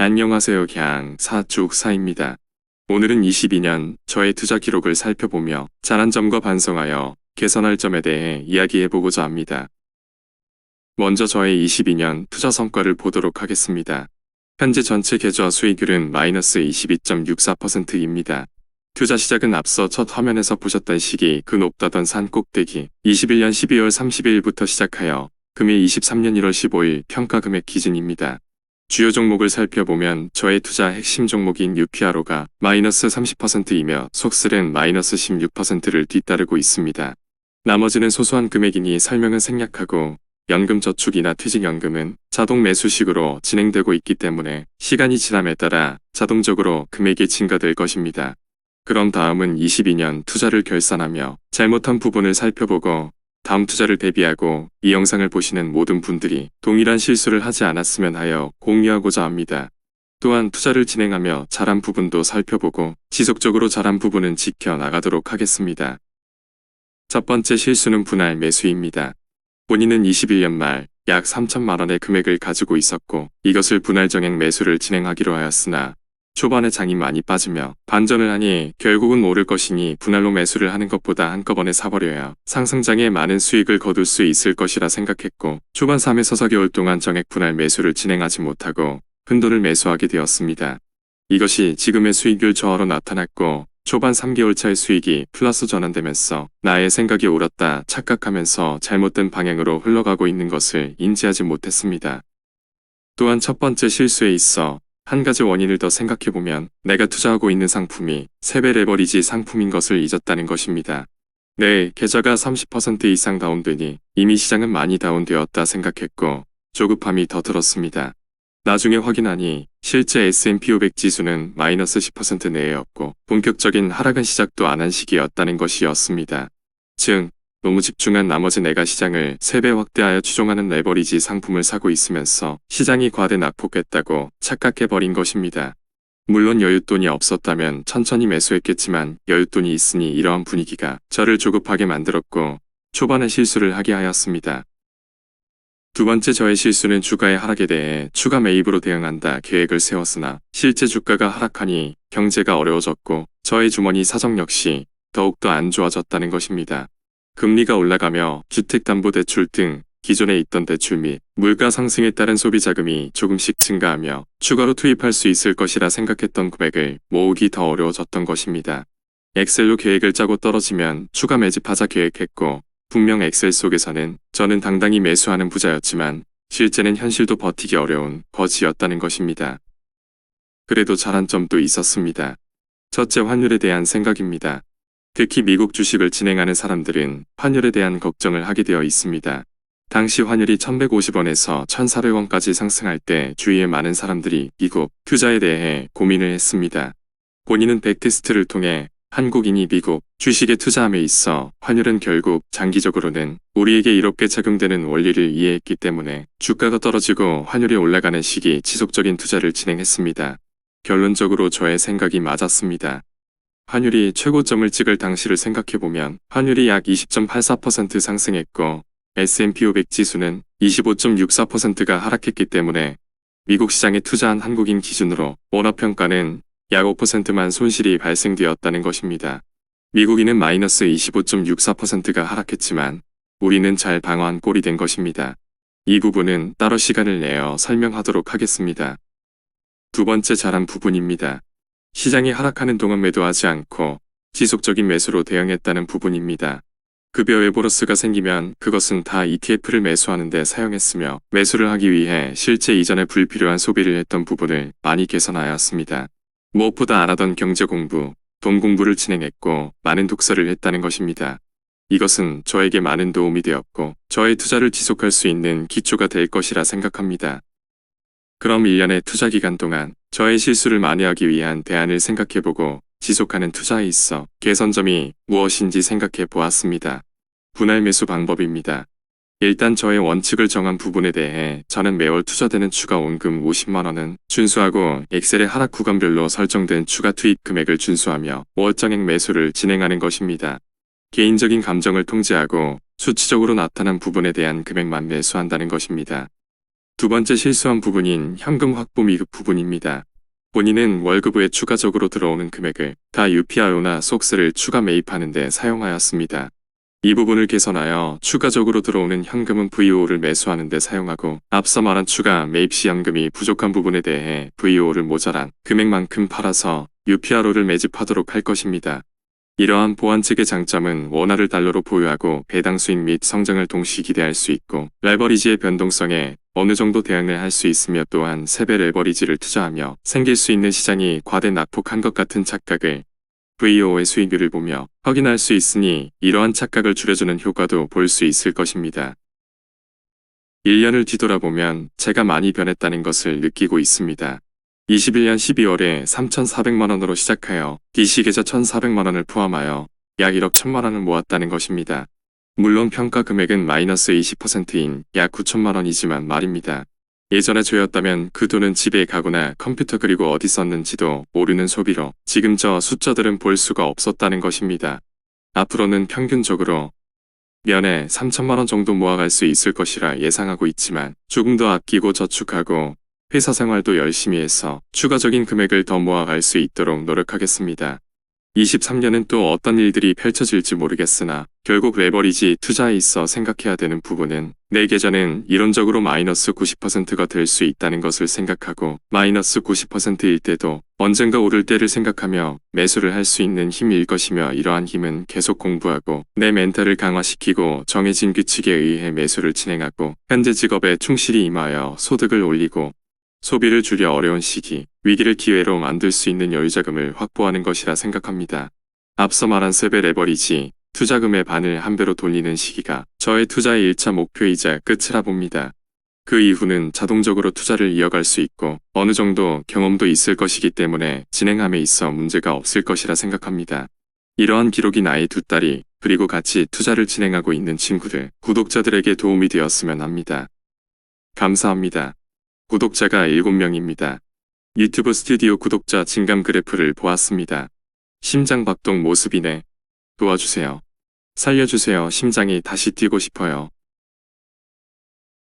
안녕하세요. 그냥 사쭉사입니다. 오늘은 22년 저의 투자 기록을 살펴보며 잘한 점과 반성하여 개선할 점에 대해 이야기해보고자 합니다. 먼저 저의 22년 투자 성과를 보도록 하겠습니다. 현재 전체 계좌 수익률은 마이너스 22.64%입니다. 투자 시작은 앞서 첫 화면에서 보셨던 시기 그 높다던 산 꼭대기 21년 12월 30일부터 시작하여 금일 23년 1월 15일 평가 금액 기준입니다. 주요 종목을 살펴보면 저의 투자 핵심 종목인 UPRO가 마이너스 30%이며 속슬은 마이너스 16%를 뒤따르고 있습니다. 나머지는 소소한 금액이니 설명은 생략하고 연금저축이나 퇴직연금은 자동 매수식으로 진행되고 있기 때문에 시간이 지남에 따라 자동적으로 금액이 증가될 것입니다. 그럼 다음은 22년 투자를 결산하며 잘못한 부분을 살펴보고 다음 투자를 대비하고 이 영상을 보시는 모든 분들이 동일한 실수를 하지 않았으면 하여 공유하고자 합니다. 또한 투자를 진행하며 잘한 부분도 살펴보고 지속적으로 잘한 부분은 지켜나가도록 하겠습니다. 첫 번째 실수는 분할 매수입니다. 본인은 21년 말 약 3천만 원의 금액을 가지고 있었고 이것을 분할 정액 매수를 진행하기로 하였으나 초반에 장이 많이 빠지며 반전을 하니 결국은 오를 것이니 분할로 매수를 하는 것보다 한꺼번에 사버려야 상승장에 많은 수익을 거둘 수 있을 것이라 생각했고 초반 3에서 4개월 동안 정액 분할 매수를 진행하지 못하고 큰돈을 매수하게 되었습니다. 이것이 지금의 수익률 저하로 나타났고 초반 3개월 차의 수익이 플러스 전환되면서 나의 생각이 옳았다 착각하면서 잘못된 방향으로 흘러가고 있는 것을 인지하지 못했습니다. 또한 첫 번째 실수에 있어 한 가지 원인을 더 생각해보면 내가 투자하고 있는 상품이 3배 레버리지 상품인 것을 잊었다는 것입니다. 내 계좌가 30% 이상 다운되니 이미 시장은 많이 다운되었다 생각했고 조급함이 더 들었습니다. 나중에 확인하니 실제 S&P 500 지수는 마이너스 10% 내외였고 본격적인 하락은 시작도 안 한 시기였다는 것이었습니다. 즉 너무 집중한 나머지 내가 시장을 3배 확대하여 추종하는 레버리지 상품을 사고 있으면서 시장이 과대 낙폭했다고 착각해버린 것입니다. 물론 여윳돈이 없었다면 천천히 매수했겠지만 여윳돈이 있으니 이러한 분위기가 저를 조급하게 만들었고 초반에 실수를 하게 하였습니다. 두 번째 저의 실수는 주가의 하락에 대해 추가 매입으로 대응한다 계획을 세웠으나 실제 주가가 하락하니 경제가 어려워졌고 저의 주머니 사정 역시 더욱더 안 좋아졌다는 것입니다. 금리가 올라가며 주택담보대출 등 기존에 있던 대출 및 물가 상승에 따른 소비자금이 조금씩 증가하며 추가로 투입할 수 있을 것이라 생각했던 금액을 모으기 더 어려워졌던 것입니다. 엑셀로 계획을 짜고 떨어지면 추가 매집하자 계획했고 분명 엑셀 속에서는 저는 당당히 매수하는 부자였지만 실제는 현실도 버티기 어려운 거지였다는 것입니다. 그래도 잘한 점도 있었습니다. 첫째 환율에 대한 생각입니다. 특히 미국 주식을 진행하는 사람들은 환율에 대한 걱정을 하게 되어 있습니다. 당시 환율이 1150원에서 1400원까지 상승할 때 주위에 많은 사람들이 미국 투자에 대해 고민을 했습니다. 본인은 백테스트를 통해 한국인이 미국 주식에 투자함에 있어 환율은 결국 장기적으로는 우리에게 이롭게 작용되는 원리를 이해했기 때문에 주가가 떨어지고 환율이 올라가는 시기 지속적인 투자를 진행했습니다. 결론적으로 저의 생각이 맞았습니다. 환율이 최고점을 찍을 당시를 생각해보면 환율이 약 20.84% 상승했고 S&P 500 지수는 25.64%가 하락했기 때문에 미국 시장에 투자한 한국인 기준으로 원화평가는 약 5%만 손실이 발생되었다는 것입니다. 미국인은 마이너스 25.64%가 하락했지만 우리는 잘 방어한 꼴이 된 것입니다. 이 부분은 따로 시간을 내어 설명하도록 하겠습니다. 두 번째 잘한 부분입니다. 시장이 하락하는 동안 매도하지 않고 지속적인 매수로 대응했다는 부분입니다. 급여 외보너스가 생기면 그것은 다 ETF를 매수하는 데 사용했으며 매수를 하기 위해 실제 이전에 불필요한 소비를 했던 부분을 많이 개선하였습니다. 무엇보다 안 하던 경제 공부, 돈 공부를 진행했고 많은 독서를 했다는 것입니다. 이것은 저에게 많은 도움이 되었고 저의 투자를 지속할 수 있는 기초가 될 것이라 생각합니다. 그럼 1년의 투자 기간 동안 저의 실수를 만회하기 위한 대안을 생각해보고 지속하는 투자에 있어 개선점이 무엇인지 생각해 보았습니다. 분할 매수 방법입니다. 일단 저의 원칙을 정한 부분에 대해 저는 매월 투자되는 추가 원금 50만원은 준수하고 엑셀의 하락 구간별로 설정된 추가 투입 금액을 준수하며 월정액 매수를 진행하는 것입니다. 개인적인 감정을 통제하고 수치적으로 나타난 부분에 대한 금액만 매수한다는 것입니다. 두 번째 실수한 부분인 현금 확보 미흡 부분입니다. 본인은 월급 외 추가적으로 들어오는 금액을 다 UPI나 속스를 추가 매입하는 데 사용하였습니다. 이 부분을 개선하여 추가적으로 들어오는 현금은 VO를 매수하는 데 사용하고 앞서 말한 추가 매입 시 현금이 부족한 부분에 대해 VO를 모자란 금액만큼 팔아서 UPRO를 매집하도록 할 것입니다. 이러한 보완책의 장점은 원화를 달러로 보유하고 배당 수익 및 성장을 동시 기대할 수 있고 레버리지의 변동성에 어느 정도 대응을 할 수 있으며 또한 세배 레버리지를 투자하며 생길 수 있는 시장이 과대 낙폭한 것 같은 착각을 VO의 수익률을 보며 확인할 수 있으니 이러한 착각을 줄여주는 효과도 볼 수 있을 것입니다. 1년을 뒤돌아보면 제가 많이 변했다는 것을 느끼고 있습니다. 21년 12월에 3,400만원으로 시작하여 DC계좌 1,400만원을 포함하여 약 1억 1천만원을 모았다는 것입니다. 물론 평가 금액은 마이너스 20%인 약 9천만원이지만 말입니다. 예전에 저였다면 그 돈은 집에 가거나 컴퓨터 그리고 어디 썼는지도 모르는 소비로 지금 저 숫자들은 볼 수가 없었다는 것입니다. 앞으로는 평균적으로 연에 3천만원 정도 모아갈 수 있을 것이라 예상하고 있지만 조금 더 아끼고 저축하고 회사 생활도 열심히 해서 추가적인 금액을 더 모아갈 수 있도록 노력하겠습니다. 23년은 또 어떤 일들이 펼쳐질지 모르겠으나 결국 레버리지 투자에 있어 생각해야 되는 부분은 내 계좌는 이론적으로 마이너스 90%가 될 수 있다는 것을 생각하고 마이너스 90%일 때도 언젠가 오를 때를 생각하며 매수를 할 수 있는 힘일 것이며 이러한 힘은 계속 공부하고 내 멘탈을 강화시키고 정해진 규칙에 의해 매수를 진행하고 현재 직업에 충실히 임하여 소득을 올리고 소비를 줄여 어려운 시기, 위기를 기회로 만들 수 있는 여유자금을 확보하는 것이라 생각합니다. 앞서 말한 세배 레버리지, 투자금의 반을 한 배로 돌리는 시기가 저의 투자의 1차 목표이자 끝이라 봅니다. 그 이후는 자동적으로 투자를 이어갈 수 있고 어느 정도 경험도 있을 것이기 때문에 진행함에 있어 문제가 없을 것이라 생각합니다. 이러한 기록이 나의 두 딸이 그리고 같이 투자를 진행하고 있는 친구들, 구독자들에게 도움이 되었으면 합니다. 감사합니다. 구독자가 7명입니다. 유튜브 스튜디오 구독자 증감 그래프를 보았습니다. 심장 박동 모습이네. 도와주세요. 살려주세요. 심장이 다시 뛰고 싶어요.